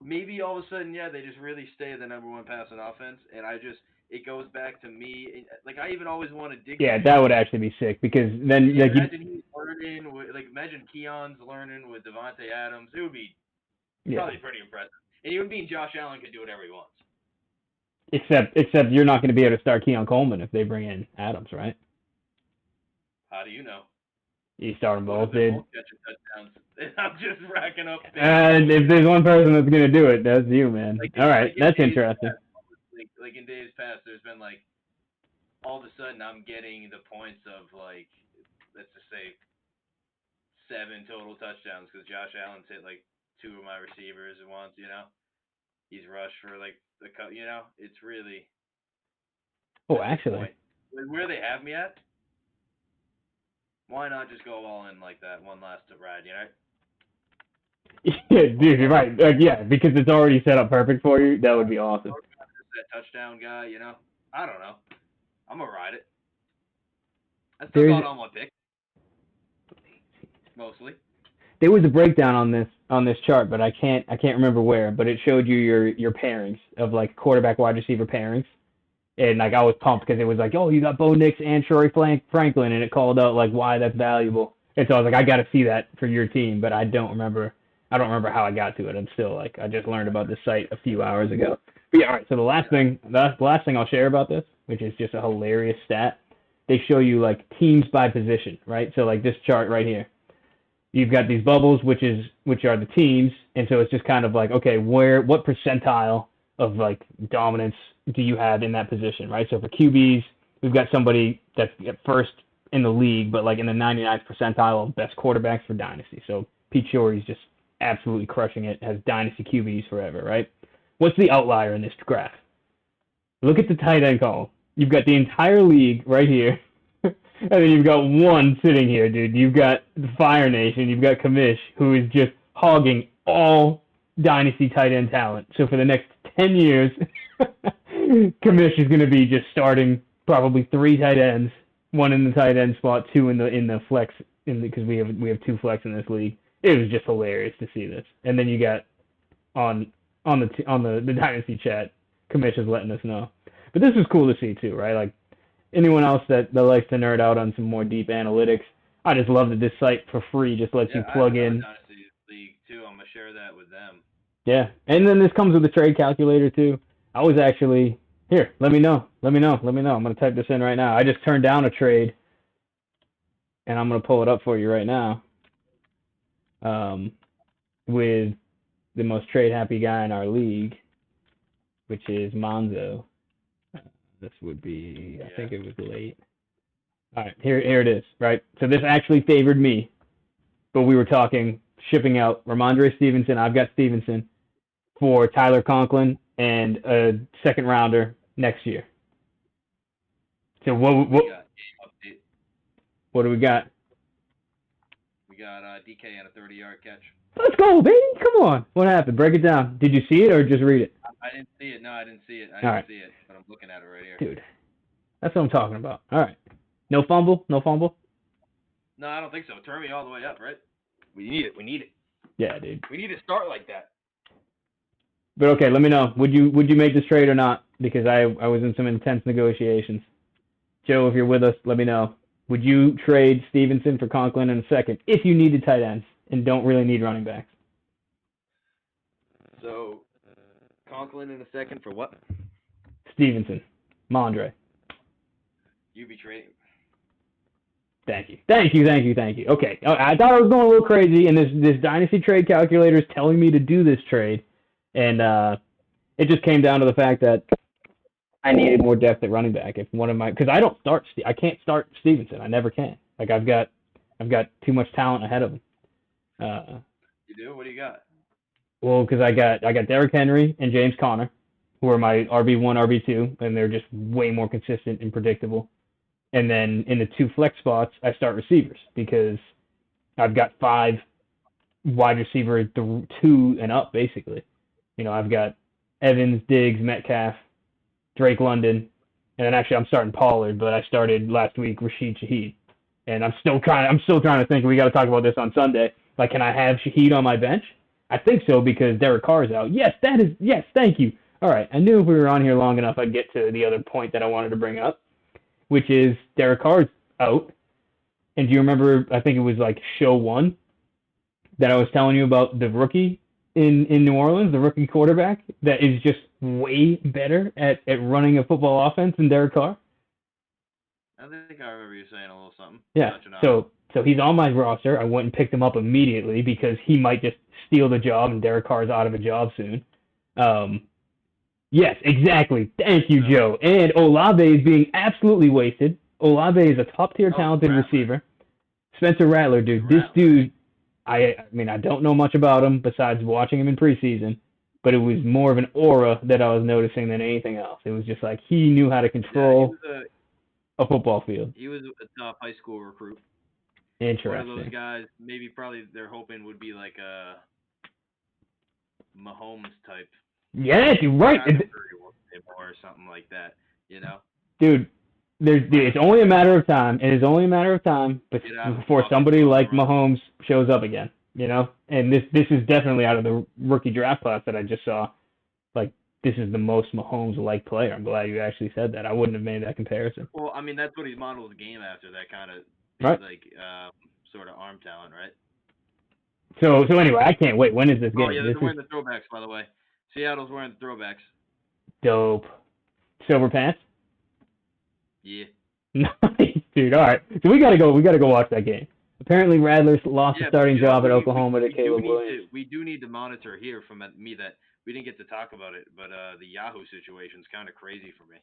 Maybe all of a sudden, yeah, they just really stay the number one passing offense, and it goes back to me. Like, I even always wanted Diggs. Yeah, that would actually be sick, because then like imagine he's learning imagine Keon's learning with Devontae Adams. It would be probably pretty impressive. And it would mean Josh Allen could do whatever he wants. Except you're not going to be able to start Keon Coleman if they bring in Adams, right? How do you know? You start them both, They're dude. both catching touchdowns. I'm just racking up. And if there's one person that's going to do it, that's you, man. All right, that's interesting. Like in days past, there's been like all of a sudden I'm getting the points of like, let's just say 7 total touchdowns because Josh Allen's hit like 2 of my receivers at once. He's rushed for like it's really. Oh, actually. Where they have me at? Why not just go all in like that one last ride, Yeah, dude, you're right. Yeah, because it's already set up perfect for you. That would be awesome. That touchdown guy, I don't know. I'm gonna ride it. I still There's- got on my pick. Mostly. There was a breakdown on this chart, but I can't remember where. But it showed you your pairings of like quarterback wide receiver pairings, and like I was pumped because it was like, oh, you got Bo Nix and Troy Franklin, and it called out like why that's valuable. And so I was like, I got to see that for your team, but I don't remember how I got to it. I'm still like, I just learned about this site a few hours ago. But yeah, all right. So the last thing I'll share about this, which is just a hilarious stat, they show you like teams by position, right? So like this chart right here. You've got these bubbles, which are the teams, and so it's just kind of like, okay, what percentile of like dominance do you have in that position, right? So for QBs, we've got somebody that's at first in the league, but like in the 99th percentile of best quarterbacks for Dynasty. So Pete Shorey's just absolutely crushing it, has Dynasty QBs forever, right? What's the outlier in this graph? Look at the tight end column. You've got the entire league right here. And then you've got one sitting here, dude. You've got the Fire Nation. You've got Kamish, who is just hogging all Dynasty tight end talent. So for the next 10 years, Kamish is going to be just starting probably 3 tight ends, 1 in the tight end spot, 2 in the flex, because we have 2 flex in this league. It was just hilarious to see this. And then you got on the Dynasty chat, Kamish is letting us know. But this is cool to see too, right? Like, anyone else that likes to nerd out on some more deep analytics, I just love that this site for free just lets you plug in. Dynasty League too. I'm gonna share that with them. Yeah, and then this comes with a trade calculator too. I was actually here. Let me know. I'm gonna type this in right now. I just turned down a trade, and I'm gonna pull it up for you right now. With the most trade happy guy in our league, which is Monzo. This would be, I think it was late. All right, here it is, right? So this actually favored me, but we were talking shipping out Ramondre Stevenson. I've got Stevenson for Tyler Conklin and a second rounder next year. So what do we got? We got DK and a 30-yard catch. Let's go, baby! Come on. What happened? Break it down. Did you see it or just read it? I didn't see it. No, I didn't see it. See it, but I'm looking at it right here. Dude, that's what I'm talking about. All right. No fumble? No, I don't think so. Turn me all the way up, right? We need it. Yeah, dude. We need to start like that. But okay, let me know. Would you make this trade or not? Because I was in some intense negotiations. Joe, if you're with us, let me know. Would you trade Stevenson for Conklin in a second if you needed tight ends and don't really need running backs? So, Conklin in a second for what? Stevenson. Mondre. You be trading. Thank you. Okay. I thought I was going a little crazy, and this Dynasty trade calculator is telling me to do this trade, and it just came down to the fact that I needed more depth at running back. If one of my, because I can't start Stevenson. I never can. Like I've got too much talent ahead of him. You do? What do you got? Well, because I got Derrick Henry and James Conner, who are my RB1, RB2, and they're just way more consistent and predictable. And then in the 2 flex spots, I start receivers because I've got 5 wide receiver 2 and up, basically. I've got Evans, Diggs, Metcalf, Drake London, and then actually I'm starting Pollard, but I started last week Rashid Shaheed. And I'm still trying to think, we got to talk about this on Sunday. Like, can I have Shaheed on my bench? I think so because Derek Carr's out. Yes, thank you. All right, I knew if we were on here long enough, I'd get to the other point that I wanted to bring up, which is Derek Carr's out. And do you remember, I think it was like show 1, that I was telling you about the rookie in New Orleans, the rookie quarterback that is just way better at running a football offense than Derek Carr? I think I remember you saying a little something. Yeah, so he's on my roster. I went and picked him up immediately because he might just steal the job and Derek Carr's out of a job soon. Yes, exactly. Thank you, Joe. And Olave is being absolutely wasted. Olave is a top-tier talented receiver. Spencer Rattler, dude. This dude, I mean, I don't know much about him besides watching him in preseason, but it was more of an aura that I was noticing than anything else. It was just like he knew how to control a football field. He was a top high school recruit. Interesting. One of those guys, probably they're hoping would be like a Mahomes type. Yes, you're right. Or something like that, Dude, it's only a matter of time. It is only a matter of time before somebody like Mahomes shows up again, And this is definitely out of the rookie draft class that I just saw. Like, this is the most Mahomes-like player. I'm glad you actually said that. I wouldn't have made that comparison. Well, I mean, that's what he's modeled the game after, that kind of sort of arm talent, right? So anyway, I can't wait. When is this game? Oh, yeah, they're wearing the throwbacks, by the way. Seattle's wearing the throwbacks. Dope. Silver pants? Yeah. Nice, dude. All right. So we gotta go watch that game. Apparently Radler lost the starting job at Oklahoma to Caleb Williams. We do need to monitor here from me that we didn't get to talk about it, but the Yahoo situation is kind of crazy for me.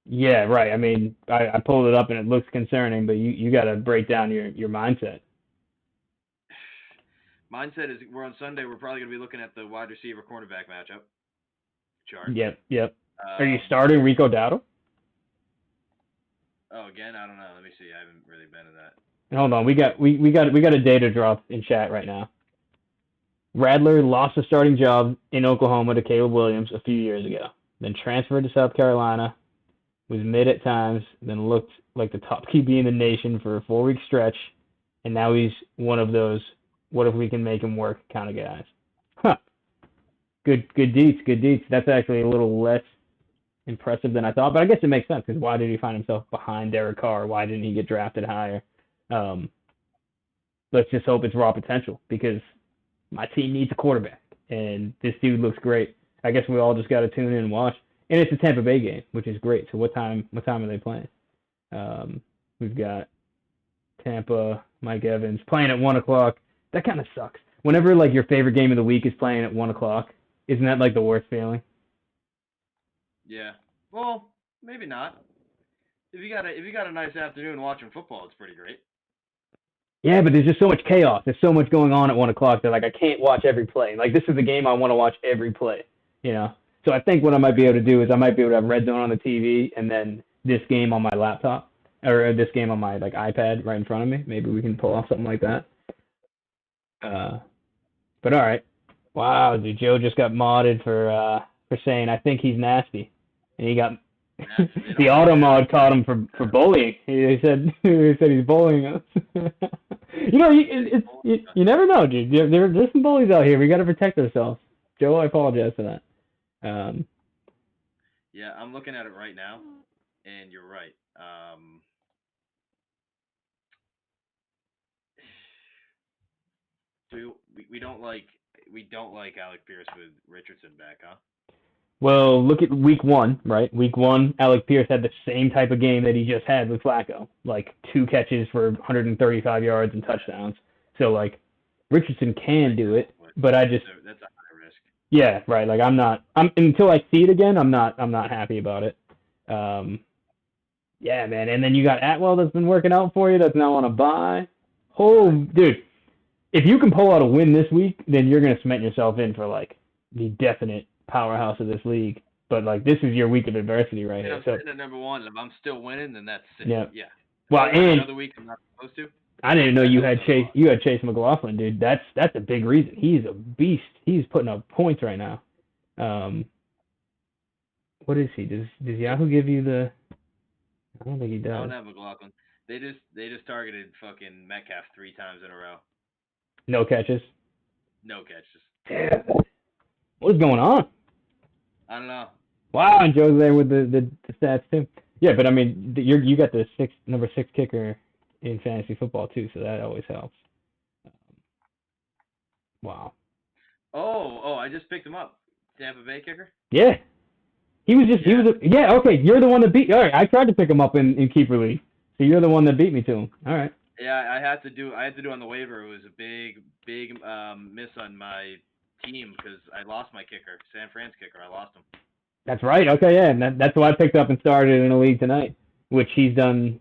Yeah, right. I mean, I pulled it up and it looks concerning, but you got to break down your mindset. Mindset is we're on Sunday. We're probably going to be looking at the wide receiver cornerback matchup chart. Yep. Are you starting Rico Dowdle? Oh, again, I don't know. Let me see. I haven't really been to that. Hold on. We got a data drop in chat right now. Radler lost the starting job in Oklahoma to Caleb Williams a few years ago. Then transferred to South Carolina, was mid at times, then looked like the top QB in the nation for a 4-week stretch, and now he's one of those what if we can make him work kind of guys. Huh. Good deets. That's actually a little less impressive than I thought, but I guess it makes sense because why did he find himself behind Derek Carr? Why didn't he get drafted higher? Let's just hope it's raw potential because my team needs a quarterback, and this dude looks great. I guess we all just got to tune in and watch. And it's a Tampa Bay game, which is great. So what time are they playing? We've got Tampa, Mike Evans playing at 1 o'clock. That kind of sucks. Whenever like your favorite game of the week is playing at 1 o'clock, isn't that like the worst feeling? Yeah. Well, maybe not. If you got a nice afternoon watching football, it's pretty great. Yeah, but there's just so much chaos. There's so much going on at 1 o'clock that like I can't watch every play. Like this is a game I want to watch every play. So I think what I might be able to do is I might be able to have Red Zone on the TV and then this game on my laptop or this game on my like iPad right in front of me. Maybe we can pull off something like that. But all right. Wow, dude, Joe just got modded for saying I think he's nasty, and he got the auto mod caught him for bullying. He said he's bullying us. You never know, dude. There's some bullies out here. We got to protect ourselves. Joe, I apologize for that. Yeah, I'm looking at it right now, and you're right. So we don't like Alec Pierce with Richardson back, huh? Well, look at week 1, right? Week 1, Alec Pierce had the same type of game that he just had with Flacco, like 2 catches for 135 yards and touchdowns. So like Richardson can do it, but that's a high risk. Yeah, right. Like until I see it again, I'm not happy about it. Yeah, man. And then you got Atwell that's been working out for you that's now on a bye. Oh, dude. if you can pull out a win this week, then you're going to cement yourself in for, like, the definite powerhouse of this league. But, like, this is your week of adversity right And here. I'm So, sitting at number 1, and if I'm still winning, then that's sick. Yeah. Yeah. well, If I win and another week I'm not supposed to. I didn't know you had That's Chase. a lot. You had Chase McLaughlin, dude. That's a big reason. He's a beast. He's putting up points right now. What is he? Does Yahoo give you the? I don't think he I does. don't have McLaughlin. They just targeted fucking Metcalf 3 times in a row. No catches. No catches. Damn. What's going on? I don't know. Wow, and Joe's there with the stats too. Yeah, but I mean, you got the number 6 kicker in fantasy football too, so that always helps. Wow. Oh, I just picked him up. Tampa Bay kicker? Yeah. He was yeah, okay, you're the one that beat. All right, I tried to pick him up in Keeper League. So you're the one that beat me to him. All right. Yeah, I had to do on the waiver. It was a big miss on my team because I lost my kicker, San Fran's kicker. I lost him. That's right. Okay, yeah, and that's who I picked up and started in a league tonight, which he's done.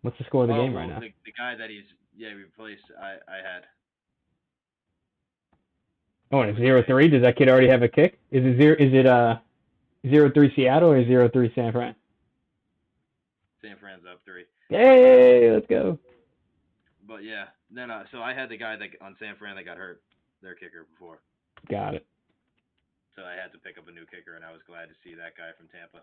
What's the score of the game right now? The guy that he's replaced, I had. Oh, and it's 0-3. Does that kid already have a kick? Is it 0-3 Seattle or 0-3 San Fran? San Fran's up 3. Hey, let's go. But yeah, no. So I had the guy that on San Fran that got hurt, their kicker before. Got it. So I had to pick up a new kicker, and I was glad to see that guy from Tampa.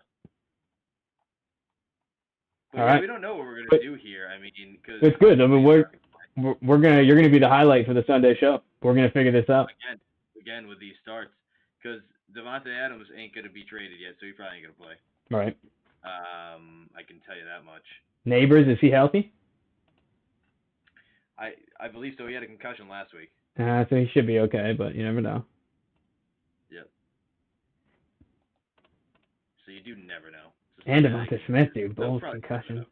But All right. We don't know what we're gonna do here. I mean, because it's good. I mean, you're gonna be the highlight for the Sunday show. We're gonna figure this out. Again with these starts, because Devontae Adams ain't gonna be traded yet, so he probably ain't gonna play. Right. I can tell you that much. Neighbors, is he healthy? I believe so. He had a concussion last week. So he should be okay, but you never know. Yep. So you do never know. And Devonta Smith, dude, both concussions.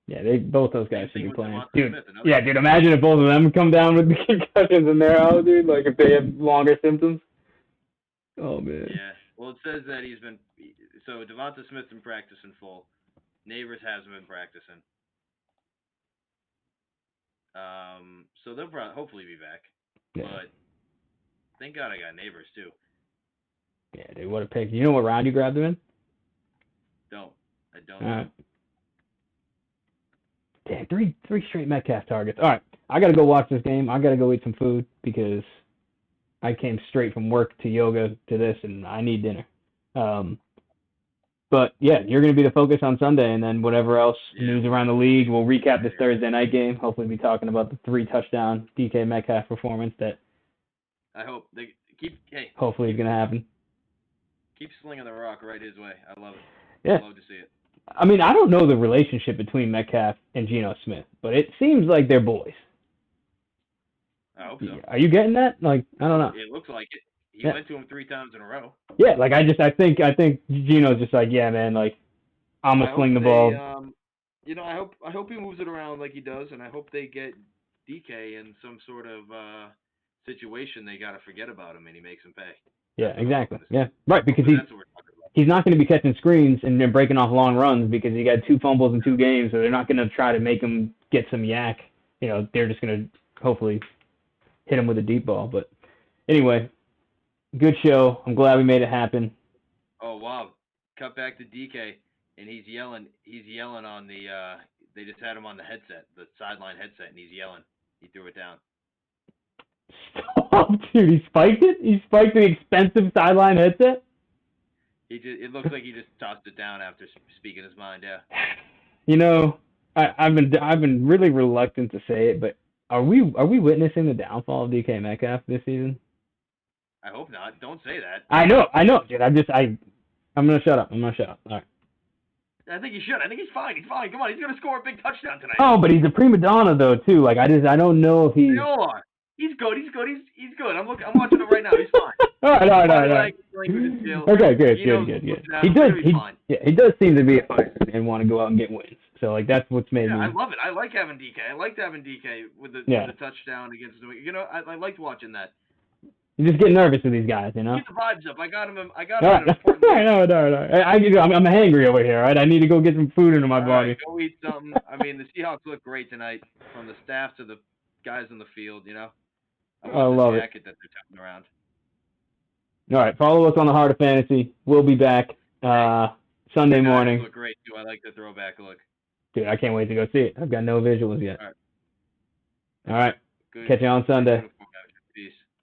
Yeah, both those guys should be playing. Dude, dude, imagine if both of them come down with the concussions and they're out, dude. Like if they have longer symptoms. Oh man. Yeah. Well, it says that so Devonta Smith's in practice in full. Neighbors hasn't been practicing. So they'll hopefully be back. Yeah. But thank God I got Neighbors too. Yeah, dude, what a pick. You know what round you grabbed him in? I don't. All right. Damn, three straight Metcalf targets. All right, I got to go watch this game. I got to go eat some food because I came straight from work to yoga to this, and I need dinner. But, yeah, you're going to be the focus on Sunday, and then whatever else news around the league, we'll recap this Thursday night game. Hopefully be talking about the 3-touchdown DK Metcalf performance that I hope they hopefully is going to happen. Keep slinging the rock right his way. I love it. Yeah. Love to see it. I mean, I don't know the relationship between Metcalf and Geno Smith, but it seems like they're boys. I hope so. Are you getting that? Like, I don't know. It looks like it. He went to him 3 times in a row. Yeah, like I think Geno's just like, yeah, man, like I'm gonna sling the ball. I hope he moves it around like he does, and I hope they get DK in some sort of situation they gotta forget about him and he makes him pay. Yeah, exactly. Yeah, right, because that's what we're talking about. He's not going to be catching screens and then breaking off long runs because he got 2 fumbles in 2 games, so they're not going to try to make him get some yak. You know, they're just going to hopefully hit him with a deep ball. But anyway, good show. I'm glad we made it happen. Oh wow! Cut back to DK, and he's yelling. He's yelling on the. They just had him on the headset, the sideline headset, and he's yelling. He threw it down. Stop, dude! He spiked it. He spiked the expensive sideline headset. It looks like he just tossed it down after speaking his mind. Yeah. You know, I've been really reluctant to say it, but are we witnessing the downfall of DK Metcalf this season? I hope not. Don't say that. I know, dude. I'm gonna shut up. All right. I think you should. I think he's fine. He's fine. Come on, he's gonna score a big touchdown tonight. Oh, but he's a prima donna though too. Like I don't know if he's. They all are. He's good. He's good. I'm watching him right now. He's fine. All right. Okay, good. He does seem to be a fighter and want to go out and get wins. So like that's what's made me. I love it. I like having DK. I liked having DK with the touchdown against the. You know, I liked watching that. You just get nervous with these guys, you know. Keep the vibes up. I got him. I got All him. right, At an important all right, no, no, no. I'm hangry over here. Right, I need to go get some food into my All body. right, go eat something. I mean, the Seahawks look great tonight, from the staff to the guys in the field. You know, I I want love the it. jacket that they're tucking around. All right, follow us on the Heart of Fantasy. We'll be back Sunday Guys morning. look great too. I like the throwback look. Dude, I can't wait to go see it. I've got no visuals yet. All right. All right, Good. catch you on Sunday.